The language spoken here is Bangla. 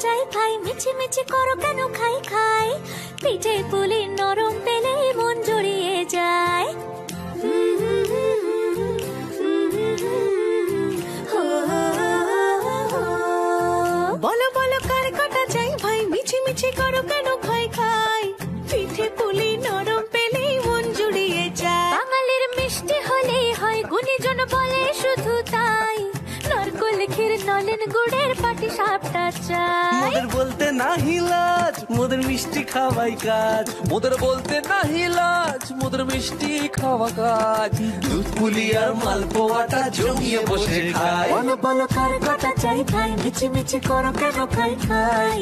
চাই ভাই, মিছি মিছি করো কেন খাই খাই। পিঠে পুলি নরম পেলে মন জড়িয়ে যায়। বলো বলো কার কটা চাই ভাই, মিছি মিছি করো কেন খাই খাই। পিঠে পুলি নরম পেলে মন জুড়িয়ে যায়। বাঙালির মিষ্টি হলেই হয়, গুণীজন বলে শুধু তাই। নারকোল ক্ষীর নলেন গুড়ের পাটি সাপটা চাই। মোদের বলতে নাহি লাজ, মোদের মিষ্টি খাওয়াই কাজ। মোদের বলতে নাহি লাজ, মোদের মিষ্টি খাওয়া কাজ। দুধ পুলি আর মালপোয়াটা জমিয়ে বসে খায়। বলো বলো কার কটা চাই ভাই, মিছি মিছি করো কেন খাই খাই।